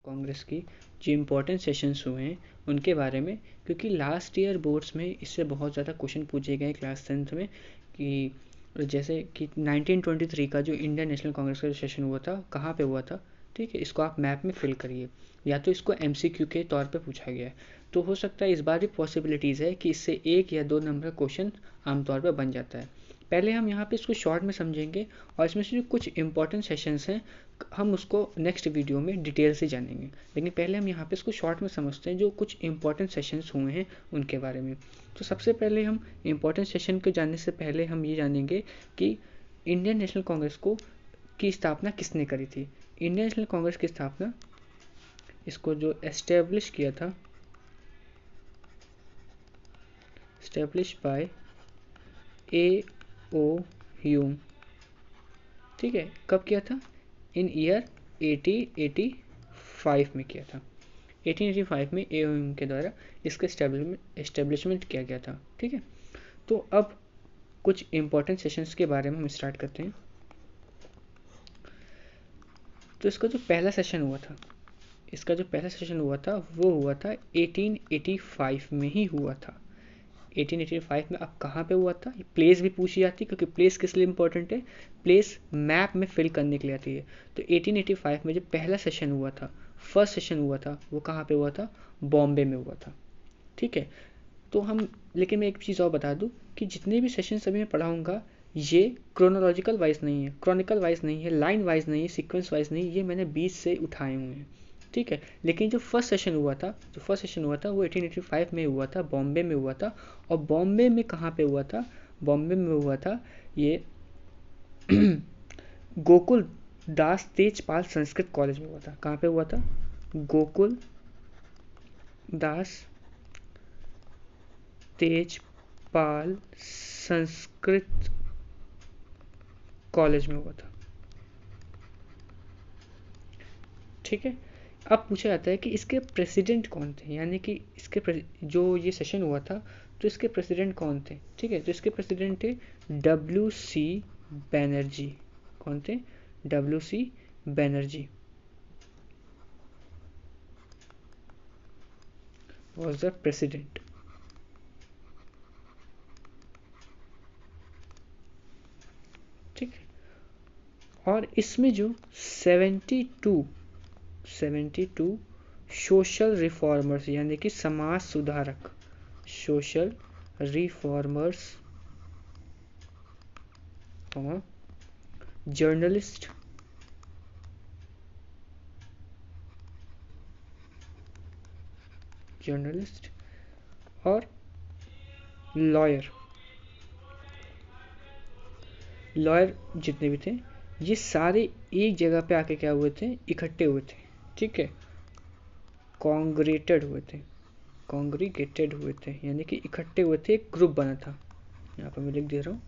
कांग्रेस की जो important sessions हुए हैं उनके बारे में, क्योंकि लास्ट ईयर बोर्ड्स में इससे बहुत ज़्यादा क्वेश्चन पूछे गए क्लास 10th में कि जैसे कि 1923 का जो इंडियन नेशनल कांग्रेस का जो सेशन हुआ था कहाँ पे हुआ था, ठीक है, इसको आप मैप में फिल करिए, या तो इसको MCQ के तौर पे पूछा गया है, तो हो सकता है इस बार भी पॉसिबिलिटीज़ है कि इससे 1 या 2 नंबर का क्वेश्चन आमतौर पर बन जाता है। पहले हम यहाँ पे इसको शॉर्ट में समझेंगे और इसमें से जो कुछ इंपॉर्टेंट सेशंस हैं हम उसको नेक्स्ट वीडियो में डिटेल से जानेंगे, लेकिन पहले हम यहाँ पे इसको शॉर्ट में समझते हैं जो कुछ इंपॉर्टेंट सेशंस हुए हैं उनके बारे में। तो सबसे पहले हम इंपॉर्टेंट सेशन को जानने से पहले हम ये जानेंगे कि इंडियन नेशनल कांग्रेस को की स्थापना किसने करी थी। इंडियन नेशनल कांग्रेस की स्थापना इसको जो एस्टेब्लिश किया था, एस्टेब्लिश बाय A.O. ह्यूम, ठीक है, कब किया था, इन ईयर 1885 में किया था। 1885 में A.O. ह्यूम के द्वारा इसका एस्टेब्लिशमेंट किया गया था, ठीक है। तो अब कुछ इंपॉर्टेंट सेशंस के बारे में हम स्टार्ट करते हैं। तो इसका जो पहला सेशन हुआ था, वो हुआ था 1885 में ही हुआ था। 1885 में अब कहाँ पे हुआ था, प्लेस भी पूछी जाती है, क्योंकि प्लेस किस लिए इंपॉर्टेंट है, प्लेस मैप में फिल करने के लिए आती है। तो 1885 में जो पहला सेशन हुआ था, फर्स्ट सेशन हुआ था, वो कहाँ पे हुआ था, बॉम्बे में हुआ था, ठीक है। तो हम, लेकिन मैं एक चीज़ और बता दूं कि जितने भी सेशंस अभी मैं पढ़ाऊंगा ये क्रोनोलॉजिकल वाइज नहीं है, क्रॉनिकल वाइज नहीं है, लाइन वाइज नहीं है, सीक्वेंस वाइज नहीं, ये मैंने 20 से उठाए हुए हैं, ठीक है। लेकिन जो फर्स्ट सेशन हुआ था वो 1885 में हुआ था, बॉम्बे में हुआ था। और बॉम्बे में कहाँ पे हुआ था, बॉम्बे में हुआ था ये गोकुल दास तेजपाल संस्कृत कॉलेज में हुआ था। कहाँ पे हुआ था, गोकुल दास तेजपाल संस्कृत कॉलेज में हुआ था, ठीक है। अब पूछा जाता है कि इसके प्रेसिडेंट कौन थे, यानी कि इसके जो ये सेशन हुआ था तो इसके प्रेसिडेंट कौन थे, ठीक है। तो इसके प्रेसिडेंट थे WC बैनर्जी। कौन थे, WC Banerjee was the president, ठीक है। और इसमें जो 72 सोशल रिफॉर्मर्स यानी कि समाज सुधारक, सोशल रिफॉर्मर्स और जर्नलिस्ट और लॉयर जितने भी थे ये सारे एक जगह पे आके क्या हुए थे, इकट्ठे हुए थे, ठीक है, कॉन्ग्रेगेटेड हुए थे, यानी कि इकट्ठे हुए थे, एक ग्रुप बना था, यहाँ पर मैं लिख दे रहा हूँ,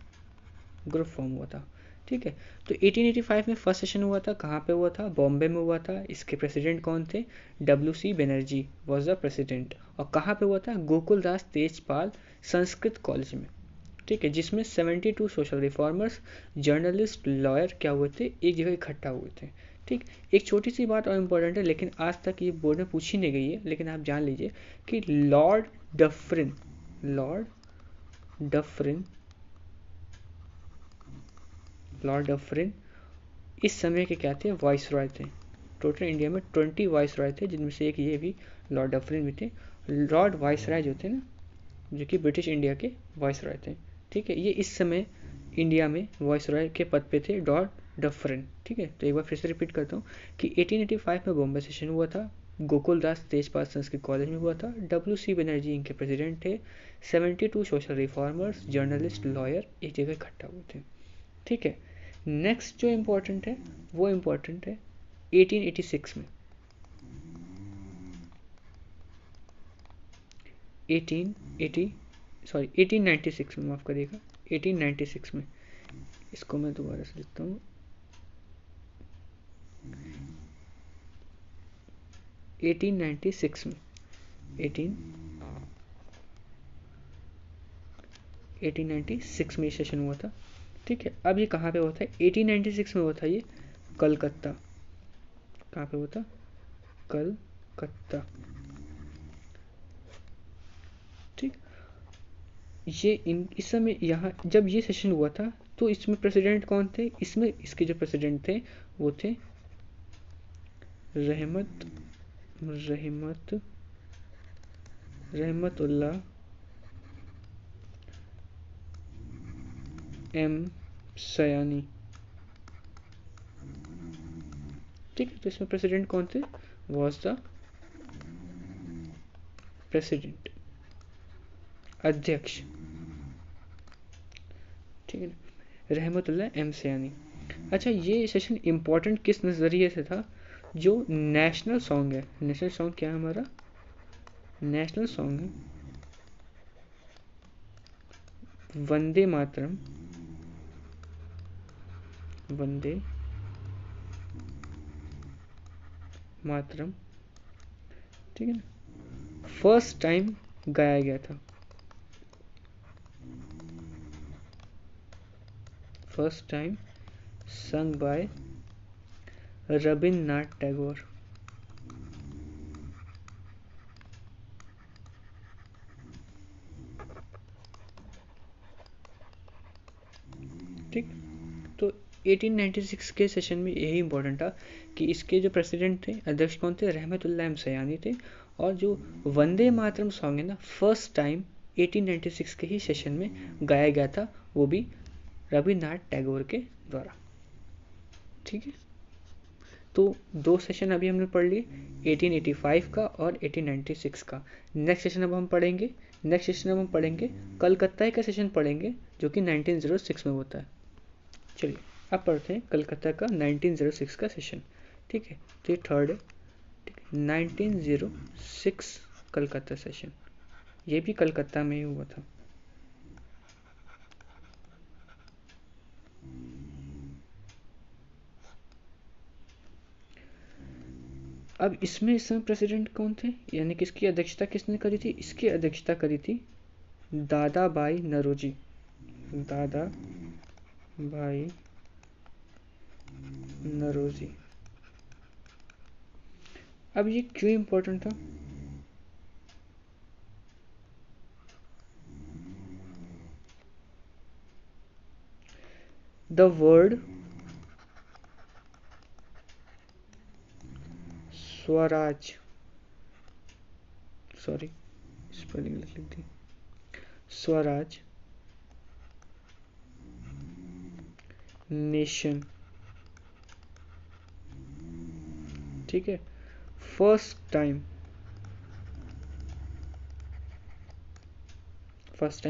ग्रुप फॉर्म हुआ था, ठीक है। तो 1885 में फर्स्ट सेशन हुआ था, कहाँ पे हुआ था, बॉम्बे में हुआ था। इसके प्रेसिडेंट कौन थे, WC Banerjee was the president. और कहाँ पे हुआ था, गोकुल दास तेजपाल संस्कृत कॉलेज में, ठीक है, जिसमें 72 सोशल रिफॉर्मर्स, जर्नलिस्ट, लॉयर क्या हुए थे, एक जगह इकट्ठा हुए थे, ठीक। एक छोटी सी बात और इम्पोर्टेंट है, लेकिन आज तक ये बोर्ड में पूछी नहीं गई है, लेकिन आप जान लीजिए कि लॉर्ड डफरिन इस समय के क्या थे, वॉइस रॉय थे। टोटल इंडिया में 20 वॉइस रॉय थे, जिनमें से एक ये भी लॉर्ड डफरिन भी थे। लॉर्ड वॉइस रॉय जो थे ना, जो कि ब्रिटिश इंडिया के वॉइस रॉय थे, ठीक है, ये इस समय इंडिया में वॉइस रॉय के पद पे थे, लॉर्ड डफरिन, ठीक है। तो एक बार फिर से रिपीट करता हूँ कि 1885 में बॉम्बे सेशन हुआ था, गोकुल दास तेजपाल संस्कृत कॉलेज में हुआ था, WC बनर्जी इनके प्रेसिडेंट थे, 72 सोशल रिफॉर्मर्स, जर्नलिस्ट, लॉयर एक जगह इकट्ठा हुए थे, ठीक है। नेक्स्ट जो इम्पोर्टेंट है वो इम्पोर्टेंट है 1886 में, 1896 में, माफ करिएगा, 1896 में, इसको मैं दोबारा से लिखता हूँ, 1896 में, 1896 में सेशन हुआ था, ठीक है। अब ये कहाँ पे हुआ था, 1896 में हुआ था ये कलकत्ता, कहाँ पे हुआ था, कलकत्ता। ठीक, ये इस समय यहाँ जब ये सेशन हुआ था तो इसमें प्रेसिडेंट कौन थे? इसमें इसके जो प्रेसिडेंट थे वो थे रहमतुल्लाह एम सयानी। ठीक है, तो इसमें प्रेसिडेंट कौन थे? वॉज द प्रेसिडेंट, अध्यक्ष। ठीक है ना, रहमतुल्लाह एम सयानी। अच्छा, ये सेशन इम्पोर्टेंट किस नज़रिए से था? जो नेशनल सॉन्ग है, नेशनल सॉन्ग क्या है हमारा? नेशनल सॉन्ग है वंदे मातरम, वंदे मातरम। ठीक है ना, फर्स्ट टाइम गाया गया था, first time sung by Rabindranath Tagore. ठीक, तो 1896 के सेशन में यही इंपॉर्टेंट था कि इसके जो प्रेसिडेंट थे, अध्यक्ष कौन थे? रहमतुल्लाह एम सयानी थे। और जो वंदे मातरम सॉन्ग है ना, फर्स्ट टाइम 1896 के ही सेशन में गाया गया था, वो भी रविन्द्रनाथ टैगोर के द्वारा। ठीक है, तो दो सेशन अभी हमने पढ़ लिए, 1885 का और 1896 का। नेक्स्ट सेशन अब हम पढ़ेंगे, नेक्स्ट सेशन अब हम पढ़ेंगे कलकत्ता का सेशन पढ़ेंगे, जो कि 1906 में होता है। चलिए अब पढ़ते हैं कलकत्ता का 1906 का सेशन। ठीक है, तो ये थर्ड है। ठीक है, 1906 कलकत्ता सेशन, ये भी कलकत्ता में ही हुआ था। अब इसमें इस समय प्रेसिडेंट कौन थे, यानी कि इसकी अध्यक्षता किसने करी थी? इसकी अध्यक्षता करी थी दादा भाई नौरोजी, दादा भाई नौरोजी। अब ये क्यों इंपॉर्टेंट था? The word Swaraj, sorry spelling लिख दी, स्वराज नेशन। ठीक है, फर्स्ट टाइम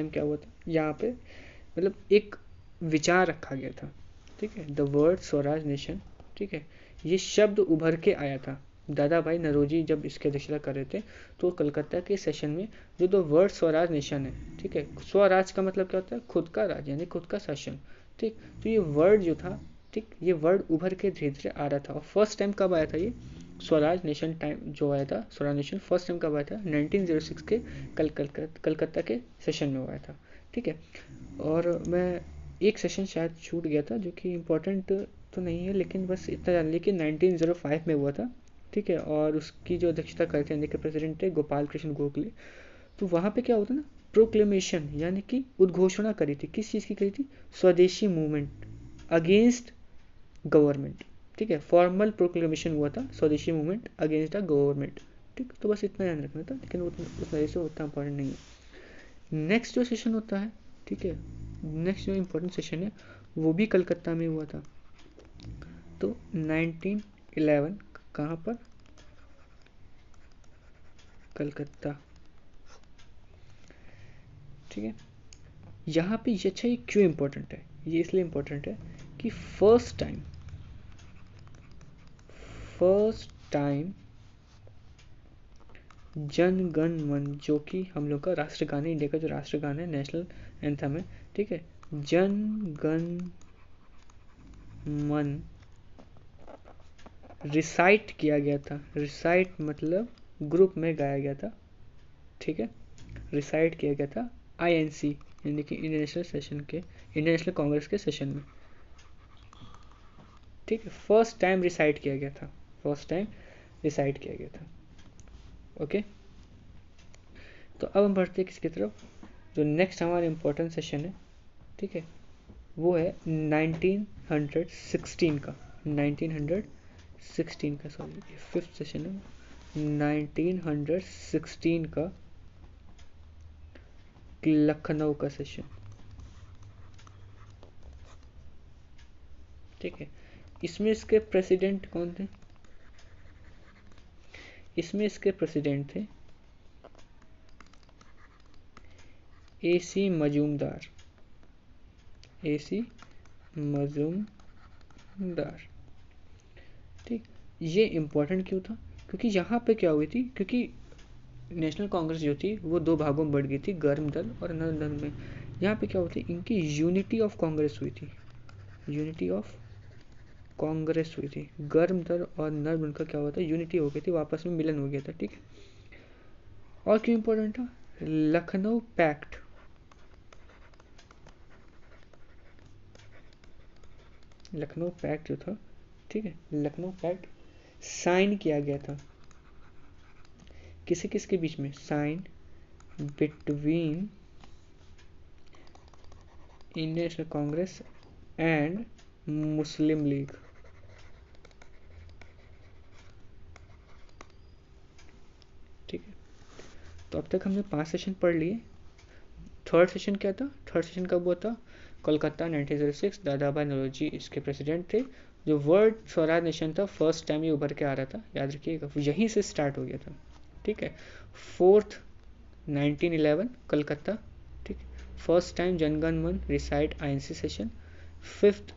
क्या हुआ था यहाँ पे? मतलब एक विचार रखा गया था। ठीक है, द वर्ड स्वराज नेशन। ठीक है, ये शब्द उभर के आया था दादा भाई नौरोजी जब इसकी अध्यक्षता कर रहे थे, तो कलकत्ता के सेशन में जो द वर्ड स्वराज नेशन है। ठीक है, स्वराज का मतलब क्या होता है? खुद का राज, यानी खुद का शासन। ठीक, तो ये वर्ड जो था, ठीक, ये वर्ड उभर के धीरे धीरे आ रहा था। और फर्स्ट टाइम कब आया था ये स्वराज नेशन टाइम जो आया था? स्वराज नेशन फर्स्ट टाइम कब आया था? 1906 के कलकत्ता के सेशन में आया था। ठीक है, और मैं एक सेशन शायद छूट गया था जो कि इम्पोर्टेंट तो नहीं है, लेकिन बस इतना जान लिया कि 1905 में हुआ था। ठीक है, और उसकी जो अध्यक्षता करते हैं प्रेसिडेंट थे गोपाल कृष्ण गोखले। तो वहाँ पे क्या होता ना, प्रोक्लेमेशन यानी कि उद्घोषणा करी थी। किस चीज़ की करी थी? स्वदेशी मूवमेंट अगेंस्ट गवर्नमेंट। ठीक है, फॉर्मल प्रोक्लेमेशन हुआ था, स्वदेशी मूवमेंट अगेंस्ट द गवर्नमेंट। ठीक, तो बस इतना ध्यान रखना था, लेकिन उस वजह से उतना इंपॉर्टेंट नहीं है। नेक्स्ट जो सेशन होता है, ठीक है, नेक्स्ट जो इम्पोर्टेंट सेशन है वो भी कलकत्ता में हुआ था। तो 1911 कहाँ पर? कलकत्ता। ठीक है, यहाँ पे ये अच्छा, ये क्यों इम्पोर्टेंट है? ये इसलिए इम्पोर्टेंट है कि फर्स्ट टाइम जन गण मन, जो कि हम लोग का राष्ट्रगान है, इंडिया का जो राष्ट्रगान है, नेशनल एंथम है। ठीक है, जन गण मन रिसाइट किया गया था। रिसाइट मतलब ग्रुप में गाया गया था। ठीक है, रिसाइट किया गया था INC यानी कि इंडियन नेशनल सेशन के, इंडियन नेशनल कांग्रेस के सेशन में। ठीक है, फर्स्ट टाइम रिसाइट किया गया था, फर्स्ट टाइम डिसाइड किया गया था। ओके, तो अब हम बढ़ते हैं किसकी तरफ, जो नेक्स्ट हमारा इम्पोर्टेंट सेशन है, ठीक है, वो है 1916 का, 1916 का, सॉरी ये 5th सेशन है, 1916 का लखनऊ का सेशन, ठीक है। इसमें इसके प्रेसिडेंट कौन थे, इसमें इसके प्रेसिडेंट थे AC मजूमदार, AC मजूमदार, ठीक। ये इम्पोर्टेंट क्यों था, क्योंकि यहाँ पे क्या हुई थी, क्योंकि नेशनल कांग्रेस जो थी वो दो भागों में बढ़ गई थी, गर्म दल और नरम दल में। यहाँ पे क्या होती, इनकी यूनिटी ऑफ कांग्रेस हुई थी, यूनिटी ऑफ कांग्रेस हुई थी, गर्म दल और नरम दल का क्या हुआ था, यूनिटी हो गई थी, वापस में मिलन हो गया था, ठीक है। और क्यों इम्पोर्टेंट था, लखनऊ पैक्ट, लखनऊ पैक्ट जो था, ठीक है, लखनऊ पैक्ट साइन किया गया था, किसी किसके बीच में, sign between Indian National Congress and Muslim League, ठीक है। तो अब तक हमने 5 सेशन पढ़ लिए। थर्ड सेशन क्या था, थर्ड सेशन कब हुआ था, कोलकाता 1906, दादा भाई नौरोजी इसके प्रेसिडेंट थे। जो वर्ल्ड स्वराज नेशन था, फर्स्ट टाइम ये उभर के आ रहा था, याद रखिएगा, यहीं से स्टार्ट हो गया था, ठीक है। फोर्थ 1911 कलकत्ता, ठीक, first time Jana Gana Mana recited INC session. Fifth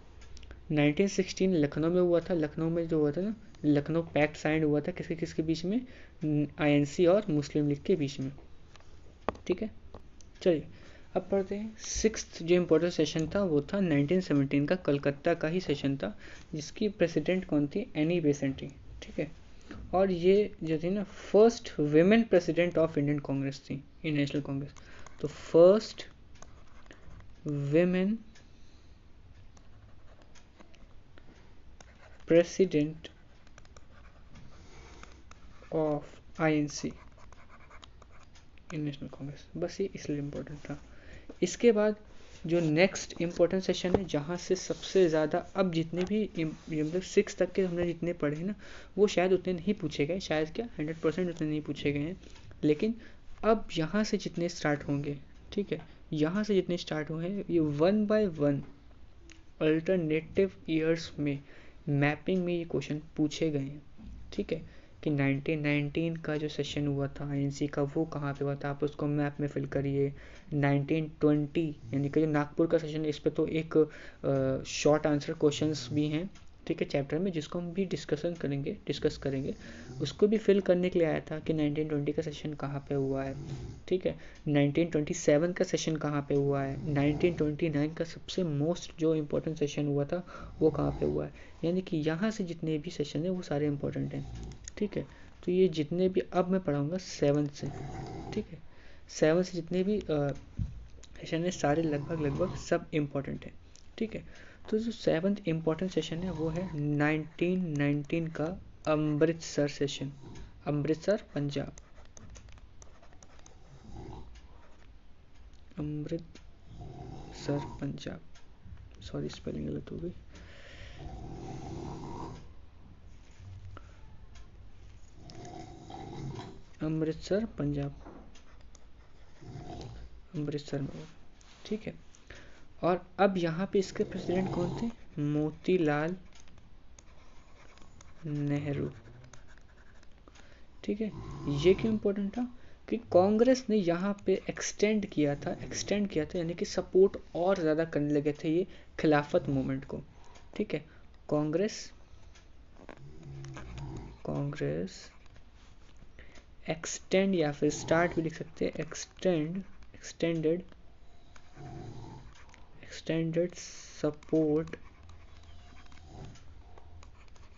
1916 Lucknow में हुआ था, लखनऊ में जो हुआ था ना, लखनऊ पैक्ट साइन हुआ था, किसके किसके बीच में, INC और मुस्लिम लीग के बीच में, ठीक है। चलिए अब पढ़ते हैं सिक्स्थ जो इम्पोर्टेंट सेशन था, वो था 1917 का, कलकत्ता का ही सेशन था, जिसकी प्रेसिडेंट कौन थी, एनी बेसेंट थी, ठीक है। और ये जो थी ना, first women president of Indian Congress थी, इंडियन नेशनल कांग्रेस। तो first women president of INC, Indian National Congress, बस ये इसलिए इम्पोर्टेंट था। इसके बाद जो नेक्स्ट इम्पोर्टेंट सेशन है, जहाँ से सबसे ज़्यादा अब जितने भी मतलब 6 तक के हमने जितने पढ़े हैं ना, वो शायद उतने नहीं पूछे गए, शायद क्या 100% उतने नहीं पूछे गए हैं, लेकिन अब यहाँ से जितने स्टार्ट होंगे, ठीक है, यहाँ से जितने स्टार्ट हुए हैं, ये 1 by 1 अल्टरनेटिव ईयर्स में मैपिंग में ये क्वेश्चन पूछे गए हैं, ठीक है, कि 1919 का जो सेशन हुआ था INC का, वो कहाँ पे हुआ था, आप उसको मैप में फिल करिए। 1920 यानी कि जो नागपुर का सेशन है, इस पर तो एक शॉर्ट आंसर क्वेश्चंस भी हैं, ठीक है, चैप्टर में, जिसको हम भी डिस्कस करेंगे, उसको भी फिल करने के लिए आया था कि 1920 का सेशन कहाँ पे हुआ है, ठीक है, 1927 का सेशन कहाँ पे हुआ है, 1929 का सबसे मोस्ट जो इम्पोर्टेंट सेशन हुआ था वो कहाँ पे हुआ है। यानी कि यहाँ से जितने भी सेशन है वो सारे इम्पोर्टेंट हैं, ठीक है। तो ये जितने भी अब मैं पढ़ाऊँगा 7 से, ठीक है, 7 से जितने भी सेशन है, सारे लगभग सब इम्पोर्टेंट है, ठीक है। तो जो 7th इम्पोर्टेंट सेशन है वो है 1919 का Amritsar session, Amritsar Punjab, Amritsar Punjab, sorry spelling गलत हो गई, अमृतसर पंजाब, अमृतसर में, ठीक है। और अब यहाँ पे इसके प्रेसिडेंट कौन थे, मोतीलाल नेहरू, ठीक है। ये क्यों इम्पोर्टेंट था, कि कांग्रेस ने यहाँ पे एक्सटेंड किया था, यानी कि सपोर्ट और ज़्यादा करने लगे थे ये खिलाफत मूवमेंट को, ठीक है। कांग्रेस एक्सटेंड या फिर स्टार्ट भी लिख सकते हैं, एक्सटेंडेड सपोर्ट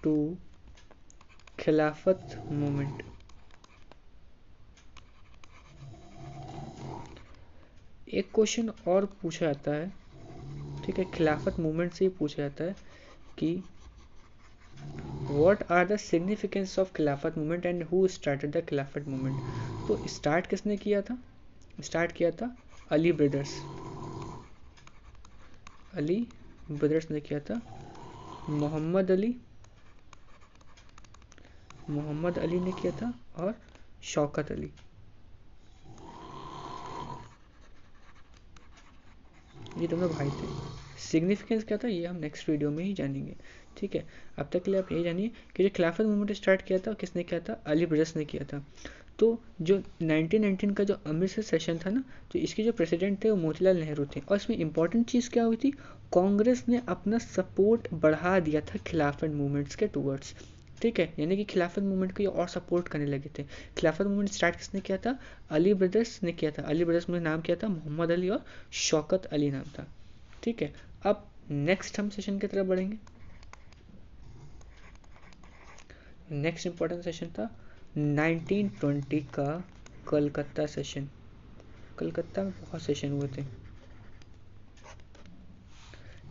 टू खिलाफत मूवमेंट। एक क्वेश्चन और पूछा जाता है, ठीक है, खिलाफत मूवमेंट से ही पूछा जाता है कि what are the significance of Khilafat movement and who started the Khilafat movement. तो स्टार्ट किसने किया था? स्टार्ट किया था अली ब्रदर्स, अली ब्रदर्स ने किया था। मोहम्मद अली ने किया था और शौकत अली। ये दोनों भाई थे। सिग्निफिकेंस क्या था ये हम नेक्स्ट वीडियो में ही जानेंगे। ठीक है, अब तक के लिए आप यही जानिए कि जो खिलाफत मूवमेंट स्टार्ट किया था किसने किया था? अली ब्रदर्स ने किया था। तो जो 1919 का जो अमृतसर सेशन था ना, तो इसके जो प्रेसिडेंट थे वो मोतीलाल नेहरू थे। और इसमें इंपॉर्टेंट चीज़ क्या हुई थी? कांग्रेस ने अपना सपोर्ट बढ़ा दिया था खिलाफत मूवमेंट्स के टूवर्ड्स। ठीक है, यानी कि खिलाफत मूवमेंट को ये और सपोर्ट करने लगे थे। खिलाफत मूवमेंट स्टार्ट किसने किया था? अली ब्रदर्स ने किया था। अली ब्रदर्स में नाम क्या था? मोहम्मद अली और शौकत अली नाम था। ठीक है, अब नेक्स्ट हम सेशन की तरफ बढ़ेंगे। नेक्स्ट इंपॉर्टेंट सेशन था 1920 का कलकत्ता सेशन। कलकत्ता में बहुत सेशन हुए थे।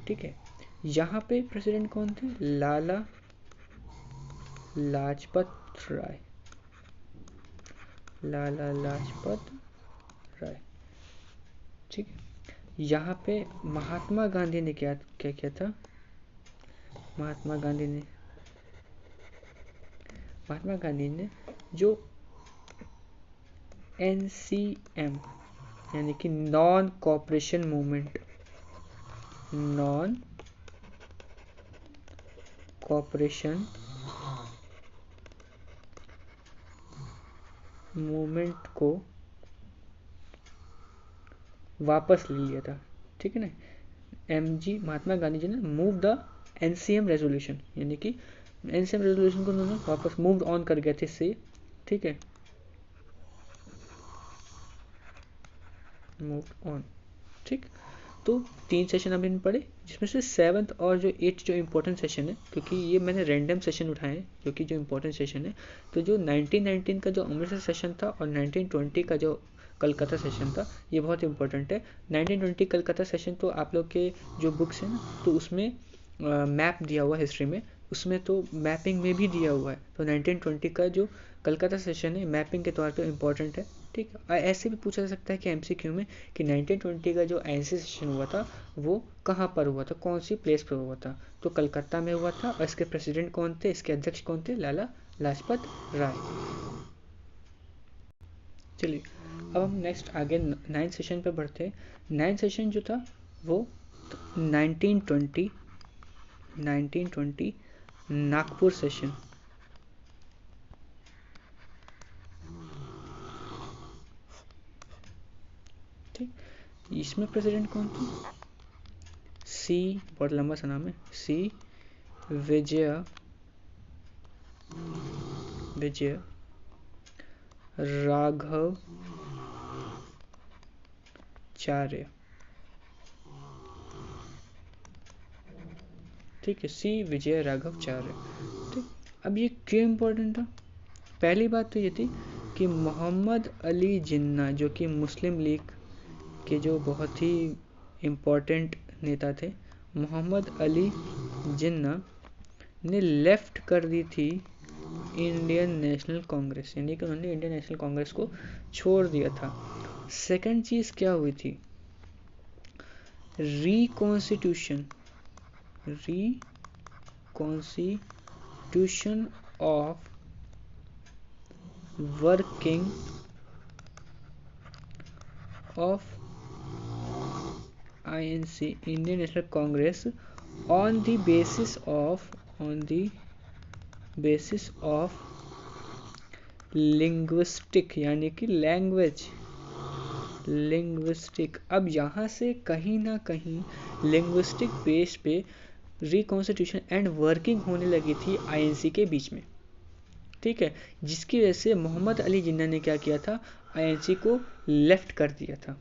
ठीक है, यहाँ पे प्रेसिडेंट कौन थे? लाला लाजपत राय, लाला लाजपत राय। ठीक है, यहाँ पे महात्मा गांधी ने क्या क्या किया था? महात्मा गांधी ने जो NCM यानी कि non cooperation movement, non cooperation movement को वापस ले लिया था। ठीक है ना, महात्मा गांधी जी ने मूव द NCM रेजोल्यूशन, यानी कि NCM रेजोल्यूशन को उन्होंने वापस मूव ऑन कर गए थे इससे। ठीक है, मूव ऑन। ठीक, तो 3 सेशन अभी पढ़े, जिसमें से 7th और जो 8th जो इम्पोर्टेंट सेशन है, क्योंकि ये मैंने रैंडम सेशन उठाए हैं क्योंकि जो इम्पोर्टेंट सेशन है। तो जो 1919 का जो अमृतसर सेशन था और 1920 का जो कलकत्ता सेशन था, ये बहुत इंपॉर्टेंट है। 1920 कलकत्ता सेशन तो आप लोग के जो बुक्स हैं ना, तो उसमें मैप दिया हुआ है हिस्ट्री में, उसमें तो मैपिंग में भी दिया हुआ है। तो 1920 का जो कलकत्ता सेशन है मैपिंग के तौर पे इम्पोर्टेंट है। ठीक है, ऐसे भी पूछा जा सकता है कि MCQ में कि 1920 का जो NC सेशन हुआ था वो कहाँ पर हुआ था, कौन सी प्लेस पर हुआ था? तो कलकत्ता में हुआ था। और इसके प्रेसिडेंट कौन थे, इसके अध्यक्ष कौन थे? लाला लाजपत राय। चलिए, अब हम नेक्स्ट आगे 9th सेशन पे बढ़ते हैं। 9th सेशन जो था वो 1920 नागपुर सेशन। ठीक, इसमें प्रेसिडेंट कौन थे? बहुत लंबा सा नाम है, विजय राघवाचार्य। ठीक है, विजय राघवाचार्य। ठीक, अब ये क्यों इम्पोर्टेंट था? पहली बात तो ये थी कि मोहम्मद अली जिन्ना, जो कि मुस्लिम लीग के जो बहुत ही इम्पोर्टेंट नेता थे, मोहम्मद अली जिन्ना ने लेफ्ट कर दी थी इंडियन नेशनल कांग्रेस, यानी कि उन्होंने इंडियन नेशनल कांग्रेस को छोड़ दिया था। सेकंड चीज क्या हुई थी? Reconstitution of working of INC Indian National Congress on the basis of linguistic, यानी कि लिंग्विस्टिक। अब यहाँ से कहीं ना कहीं लिंग्विस्टिक बेस पे रिकॉन्स्टिट्यूशन एंड वर्किंग होने लगी थी INC के बीच में। ठीक है, जिसकी वजह से मोहम्मद अली जिन्ना ने क्या किया था? INC को लेफ्ट कर दिया था।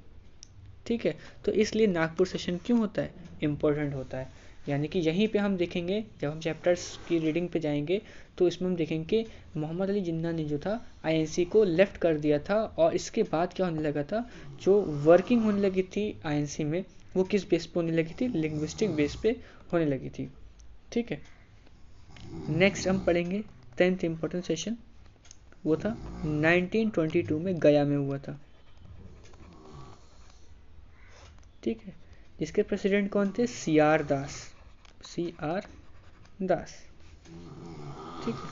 ठीक है, तो इसलिए नागपुर सेशन क्यों होता है? इम्पोर्टेंट होता है। यानी कि यहीं पे हम देखेंगे, जब हम चैप्टर्स की रीडिंग पे जाएंगे तो इसमें हम देखेंगे मोहम्मद अली जिन्ना ने जो था INC को लेफ्ट कर दिया था। और इसके बाद क्या होने लगा था? जो वर्किंग होने लगी थी INC में, वो किस बेस पे होने लगी थी? लिंग्विस्टिक बेस पे होने लगी थी। ठीक है, नेक्स्ट हम पढ़ेंगे 10th इम्पोर्टेंट सेशन, वो था 1922 में गया में हुआ था। ठीक है, जिसके प्रेसिडेंट कौन थे? सी आर दास। ठीक है,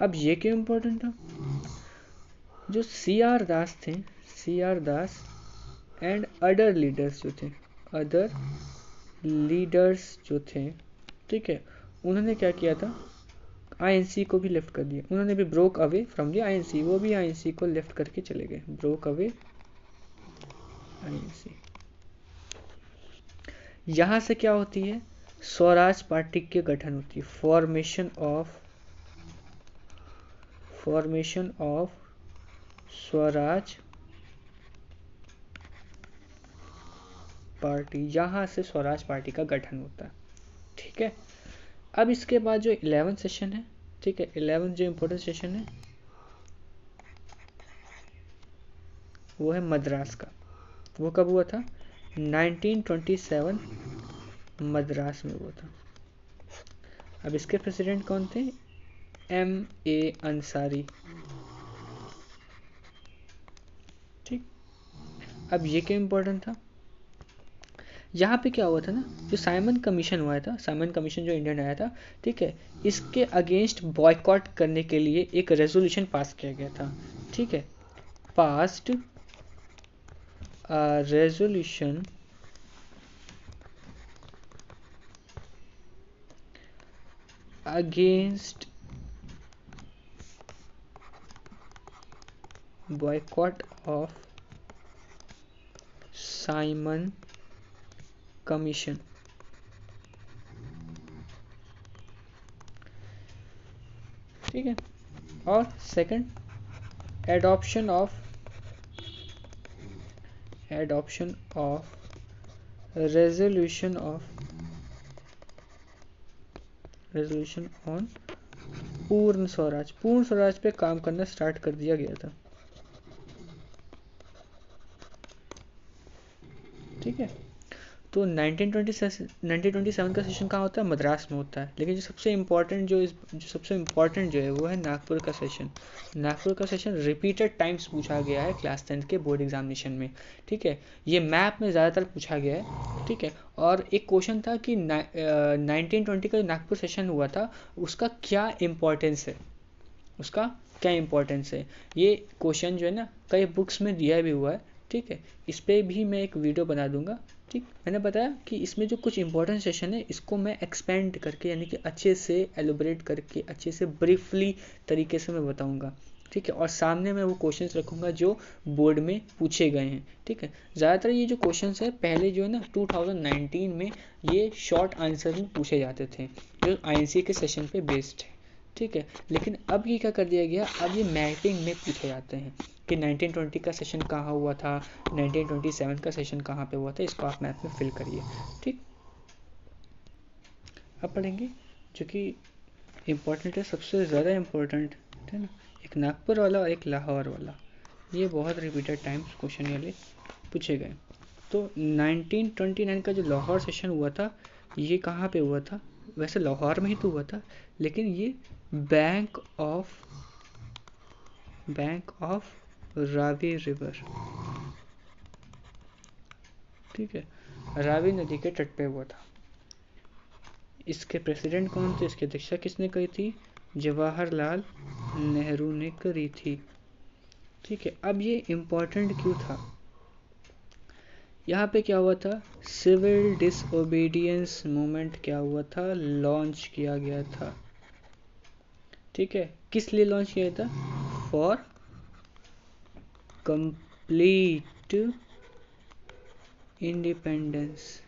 अब ये क्यों इम्पोर्टेंट था? जो सी आर दास थे, C R Das and other leaders जो थे, ठीक है, उन्होंने क्या किया था? आईएनसी को भी लिफ्ट कर दिया। उन्होंने भी broke away from the INC, वो भी आईएनसी को लिफ्ट करके चले गए। Broke away INC. यहाँ से क्या होती है? स्वराज पार्टी के गठन होती है। फॉर्मेशन ऑफ स्वराज पार्टी, यहाँ से स्वराज पार्टी का गठन होता है। ठीक है, अब इसके बाद जो 11th सेशन है, ठीक है, 11th जो इम्पोर्टेंट सेशन है वो है मद्रास का। वो कब हुआ था? 1927 मद्रास में हुआ था। अब इसके प्रेसिडेंट कौन थे? M.A. अंसारी। ठीक, अब ये क्यों इम्पोर्टेंट था? यहाँ पे क्या हुआ था ना, जो साइमन कमीशन हुआ था, साइमन कमीशन जो इंडियन आया था, ठीक है, इसके अगेंस्ट बॉयकॉट करने के लिए एक रेजोल्यूशन पास किया गया था। ठीक है, passed resolution against boycott of Simon commission. ठीक है, और second adoption of resolution on पूर्ण स्वराज पे काम करना स्टार्ट कर दिया गया था। ठीक है, तो 1927 का सेशन कहाँ होता है? मद्रास में होता है। लेकिन जो सबसे इम्पोर्टेंट जो है वो है नागपुर का सेशन। नागपुर का सेशन रिपीटेड टाइम्स पूछा गया है क्लास 10th के बोर्ड एग्जामिनेशन में। ठीक है, ये मैप में ज़्यादातर पूछा गया है। ठीक है, और एक क्वेश्चन था कि 1920 का जो नागपुर सेशन हुआ था उसका क्या इम्पोर्टेंस है, ये क्वेश्चन जो है ना कई बुक्स में दिया भी हुआ है। ठीक है, इस पर भी मैं एक वीडियो बना दूंगा। ठीक, मैंने बताया कि इसमें जो कुछ इंपॉर्टेंट सेशन है इसको मैं एक्सपेंड करके, यानी कि अच्छे से एलोबरेट करके, अच्छे से ब्रीफली तरीके से मैं बताऊंगा। ठीक है, और सामने मैं वो क्वेश्चंस रखूंगा जो बोर्ड में पूछे गए हैं। ठीक है, ज़्यादातर ये जो क्वेश्चंस है पहले जो है ना 2019 में ये शॉर्ट आंसर में पूछे जाते थे जो आईएनसी के सेशन पे बेस्ड है। ठीक है, लेकिन अब ये क्या कर दिया गया, अब ये मैपिंग में पूछे जाते हैं कि 1920 का सेशन कहाँ हुआ था, 1927 का सेशन कहाँ पे हुआ था, इसको आप मैप में फिल करिए। ठीक, अब पढ़ेंगे जो कि इम्पोर्टेंट है, सबसे ज़्यादा इम्पोर्टेंट है ना, एक नागपुर वाला और एक लाहौर वाला। ये बहुत रिपीटेड टाइम्स क्वेश्चन वाले पूछे गए। तो 1929 का जो लाहौर सेशन हुआ था ये कहाँ पे हुआ था? वैसे लाहौर में ही तो हुआ था, लेकिन ये बैंक ऑफ रावी रिवर, ठीक है, रावी नदी के तट पे हुआ था। इसके प्रेसिडेंट कौन थे? इसकी अध्यक्षता किसने करी थी? जवाहरलाल नेहरू ने करी थी। ठीक है, अब ये इम्पोर्टेंट क्यों था? यहाँ पे क्या हुआ था? सिविल डिसओबीडियंस मूवमेंट क्या हुआ था? लॉन्च किया गया था। ठीक है, किस लिए लॉन्च किया था? For complete independence.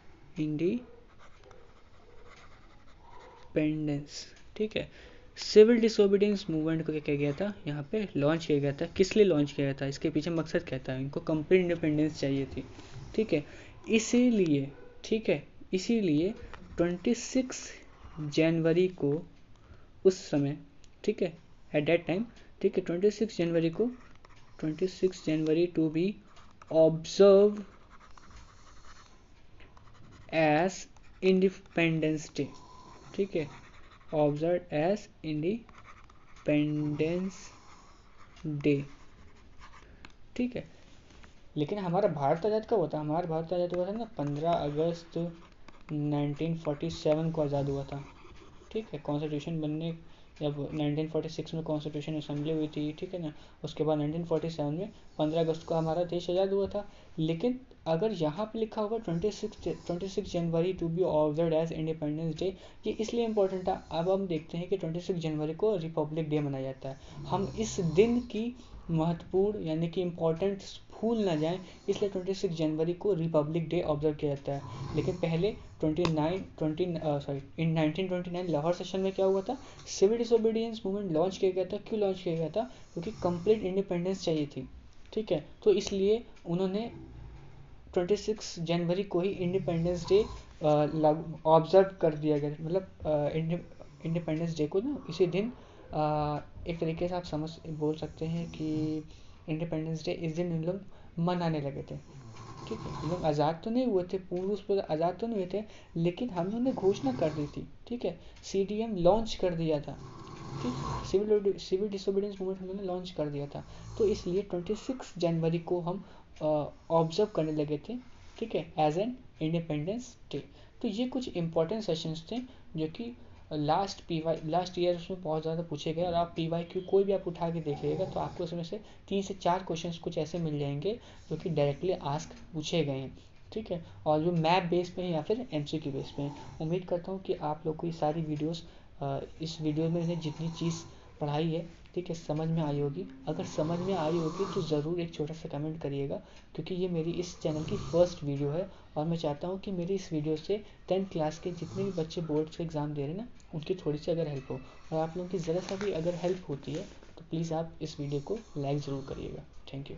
ठीक है, सिविल डिसोबीडियंस मूवमेंट को क्या किया गया था? यहाँ पे लॉन्च किया गया था। किस लिए लॉन्च किया गया था? इसके पीछे मकसद क्या था? इनको कंप्लीट इंडिपेंडेंस चाहिए थी। ठीक है, इसीलिए 26 जनवरी को उस समय, ठीक है, एट दैट टाइम, ठीक है, 26 January to be observe as Independence Day. ठीक है, ऑब्जर्व एज इंडिपेंडेंस डे। ठीक है, लेकिन हमारा भारत आज़ाद कब हुआ था? हमारा भारत आज़ाद हुआ था ना 15 अगस्त 1947 को आज़ाद हुआ था। ठीक है, कॉन्स्टिट्यूशन बनने जब 1946 में कॉन्स्टिट्यूशन असेंबली हुई थी, ठीक है ना, उसके बाद 1947 में 15 अगस्त को हमारा देश आज़ाद हुआ था। लेकिन अगर यहाँ पे लिखा होगा 26 January to be observe as Independence Day, ये इसलिए इम्पोर्टेंट था। अब हम देखते हैं कि 26 जनवरी को रिपब्लिक डे मनाया जाता है। हम इस दिन की महत्वपूर्ण यानी कि इम्पोर्टेंस भूल ना जाएं, इसलिए 26 जनवरी को रिपब्लिक डे ऑब्जर्व किया जाता है। लेकिन पहले इन 1929 लाहौर सेशन में क्या हुआ था? सिविल डिसोबीडियंस मूवमेंट लॉन्च किया गया था। क्यों लॉन्च किया गया था? क्योंकि कंप्लीट इंडिपेंडेंस चाहिए थी। ठीक है, तो इसलिए उन्होंने 26 जनवरी को ही इंडिपेंडेंस डे ऑब्जर्व कर दिया गया, मतलब इंडिपेंडेंस डे को ना इसी दिन एक तरीके से आप बोल सकते हैं कि इंडिपेंडेंस डे इस दिन इन लोग मनाने लगे थे। ठीक है, हम लोग आज़ाद तो नहीं हुए थे, पूर्ण रूप से आज़ाद तो नहीं हुए थे, लेकिन हम लोगों ने घोषणा कर दी थी। ठीक है, CDM लॉन्च कर दिया था। ठीक, सिविल डिसोबीडियंस मूवमेंट हम लोगों ने लॉन्च कर दिया था, तो इसलिए 26 जनवरी को हम ऑब्जर्व करने लगे थे। ठीक है, एज एन इंडिपेंडेंस डे। तो ये कुछ इंपॉर्टेंट सेशंस थे जो कि लास्ट ईयर उसमें बहुत ज़्यादा पूछे गए। और आप PYQ कोई भी आप उठा के देखिएगा तो आपको उसमें से 3 से 4 क्वेश्चंस कुछ ऐसे मिल जाएंगे जो कि डायरेक्टली आस्क पूछे गए हैं। ठीक है, और जो मैप बेस पे हैं या फिर MCQ बेस पे हैं। उम्मीद करता हूँ कि आप लोग को ये सारी वीडियोस इस वीडियो में मैंने जितनी चीज़ पढ़ाई है, ठीक है, समझ में आई होगी। अगर समझ में आई होगी तो ज़रूर एक छोटा सा कमेंट करिएगा, क्योंकि ये मेरी इस चैनल की फर्स्ट वीडियो है और मैं चाहता हूँ कि मेरी इस वीडियो से 10th क्लास के जितने भी बच्चे बोर्ड्स के एग्ज़ाम दे रहे हैं ना, उनकी थोड़ी सी अगर हेल्प हो, और आप लोगों की ज़रा सा भी अगर हेल्प होती है तो प्लीज़ आप इस वीडियो को लाइक ज़रूर करिएगा। Thank you.